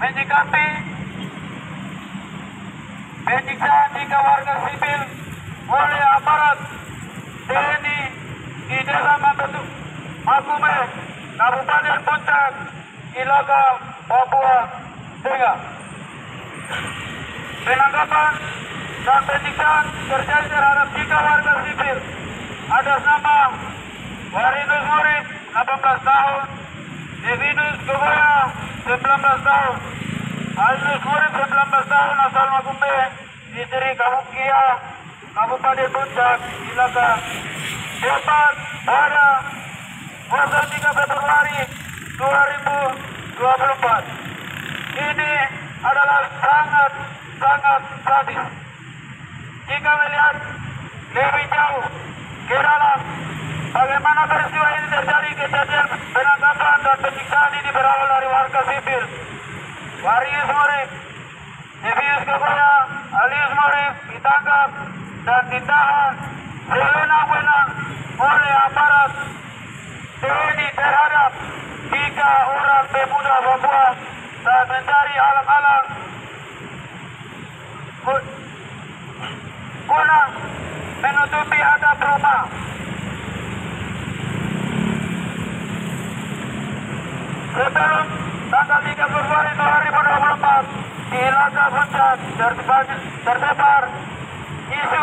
menyikapi penyiksaan jika warga sipil oleh aparat TNI di Desa Makume, Kabupaten Puncak, Ilaka, Papua Tengah. Penangkapan dan penyiksaan terjadi terhadap 3 warga sipil atas nama Warinus Murid 18 tahun, Devinus Gogoya 19 tahun, Alnus Murid 19 tahun asal Makume, Distri Kabukia, Kabupaten Puncak, Ilaka, dapat pada 23 Februari 2024. Ini adalah sangat sadis. Jika melihat lebih jauh ke dalam bagaimana peristiwa ini terjadi, kejadian penangkapan dan penyiksaan ini berawal dari warga sipil. Warinus Murid, Devius Gogoya, alias Murid ditangkap dan ditahan sewenang-wenang oleh aparat TNI terhadap 3 orang pemuda Papua saat mencari alang-alang guna menutupi atap rumah. Sebelum tanggal 3 Februari 2024 di Ilaka Puncak tersebar isu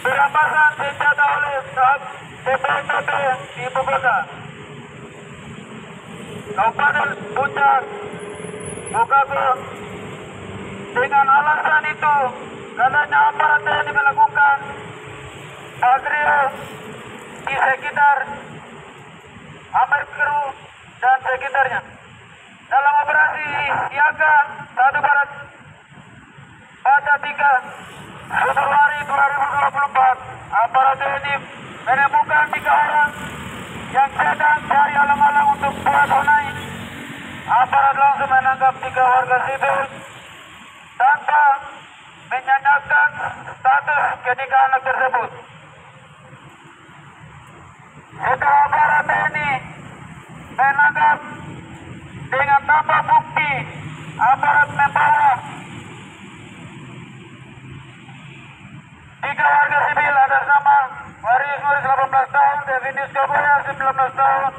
perampasan senjata oleh TPNPP di Ibu Kota. Kabupaten Puncak Bukako dengan alasan itu katanya aparat TNI melakukan patroli di sekitar Amerkru dan sekitarnya. Dalam operasi siaga 1 Barat pada 3 Februari 2024, aparat TNI menemukan 3 orang yang sedang cari alang-alang untuk buat honai. Aparat langsung menangkap 3 warga sipil tanpa menanyakan status ketiga anak tersebut. Setelah aparat TNI menangkap dengan tanpa bukti, aparat membawa 3 warga sipil atas nama Warinus Murid 18 tahun, Devinus Gogoya 19 tahun,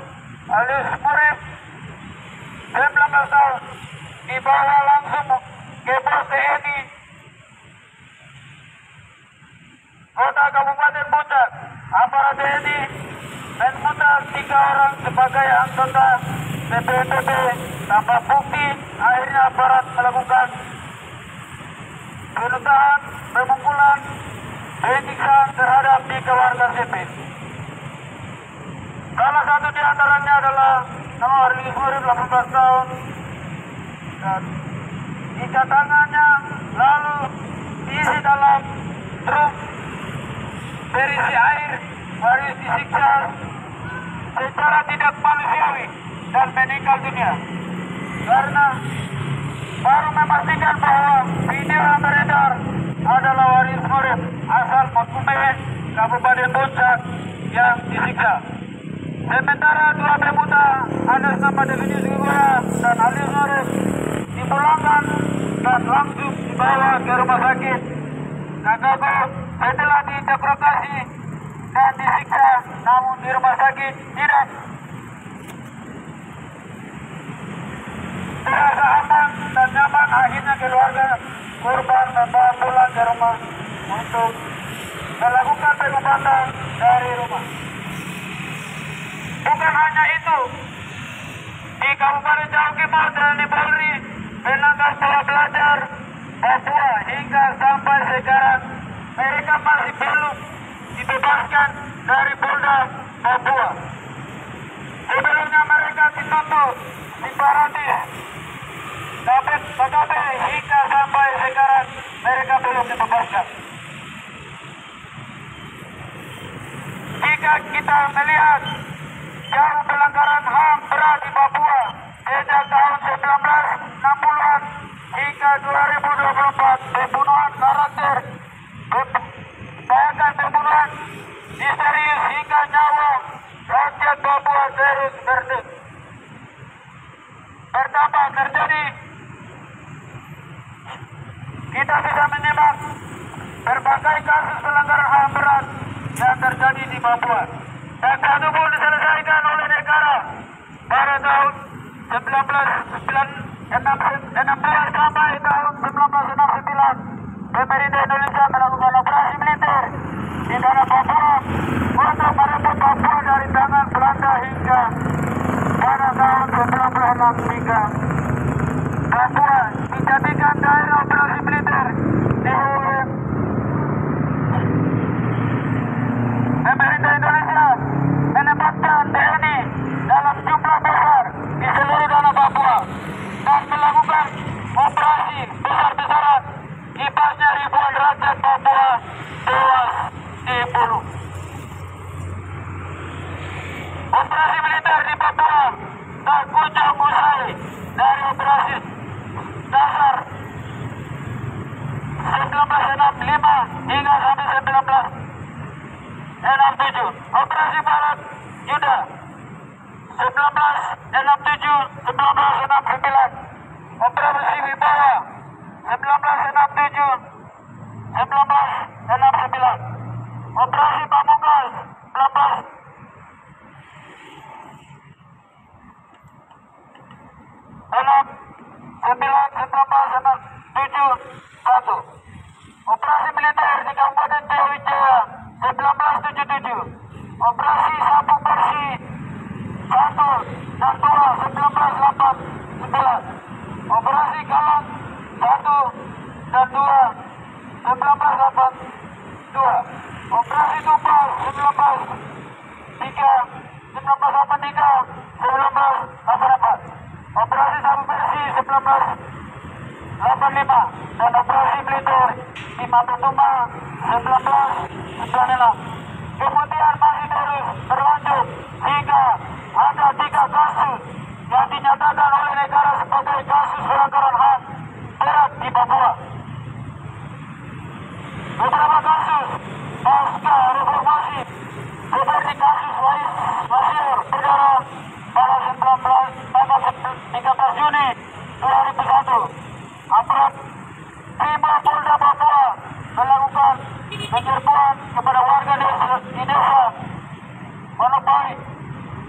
Alnus Murid 19 tahun dibawa langsung ke pos TNI Kota Kabupaten Puncak. Aparat TNI memutar 3 orang sebagai anggota TPNPP tanpa bukti. Akhirnya aparat melakukan penutahan, pemukulan, penyiksaan terhadap 3 warga sipil. Salah satu di antaranya adalah nama Warinus Murid 18 tahun dan ikat tangannya lalu diisi dalam truk berisi air. Warinus disiksa secara tidak manusiawi dan meninggal dunia karena baru memastikan bahwa video yang beredar adalah Warinus Murid asal Makume, Kabupaten Puncak yang disiksa. Sementara 2 pemuda atas nama Devinus Gogoya dan Alnus Murid dipulangkan dan langsung dibawa ke rumah sakit Nagago setelah diinterogasi dan disiksa, namun di rumah sakit tidak terasa aman dan nyaman. Akhirnya keluarga korban membawa pulang ke rumah untuk melakukan pengobatan dari rumah. Bukan hanya itu, di Kabupaten Jawa Timur TNI Polri menangkap para pelajar Papua hingga sampai sekarang mereka masih belum dibebaskan dari Polda Papua. Sebelumnya mereka dituntut separatis, tetapi hingga sampai sekarang mereka belum dibebaskan. Jika kita melihat jauh pelanggaran HAM berat di Papua sejak tahun 1960-an hingga 2024, pembunuhan karakter, bahkan pembunuhan misterius hingga nyawa rakyat Papua terus bertambah terjadi. Kita bisa menyimak berbagai kasus pelanggaran HAM berat yang terjadi di Papua. Dan satu pun diselesaikan oleh negara pada tahun 1916 sampai tahun 1969. Pemerintah Indonesia melakukan operasi militer di tanah Papua untuk merebut Papua dari tangan Belanda hingga pada tahun 1963. Papua dijadikan daerah operasi militer di hulu. Pemerintah Indonesia menempatkan TNI dalam jumlah besar di seluruh tanah Papua dan melakukan operasi besar-besaran. Kibasnya ribuan rakyat Papua tewas dibunuh. Operasi militer di Papua tak kunjung usai dari operasi dasar 1965 hingga sampai 1967. Operasi Barat Yuda 1967-1969. Operasi Wibawa 1967-1969. Operasi Pamungkas 1971. Operasi militer di Kabupaten Jayawijaya 1977. Operasi Sapu Bersih 1 dan 2 1989. Operasi Galang 1 dan 2 1982. Operasi Tumpal 1983-1984. Operasi Sapu Bersih 1985 dan operasi militer di Matutuma 1996. Kemudian masih terus berlanjut hingga ada 3 kasus yang dinyatakan oleh negara sebagai kasus pelanggaran HAM berat di Papua. Beberapa kasus pasca reformasi seperti kasus Wasior Berdarah pada 13 Juni 2001. Aparat Prima Polda Papua melakukan penyerbuan kepada warga di desa Manokwari,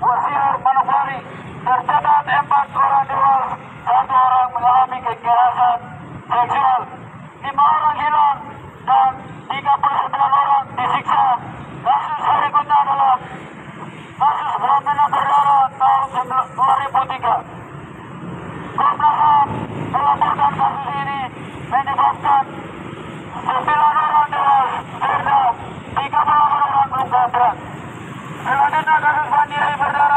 Wasior Manokwari. Tercatat 4 orang tewas, 1 orang mengalami kekerasan seksual, 5 orang hilang, dan 39 orang disiksa. Kasus berikutnya adalah kasus Wamena Berdarah tahun 2003. Komnas HAM melaporkan kasus ini menyebabkan 9 orang tewas dan 38 orang luka berat. Selanjutnya kasus Banjiri Berdarah.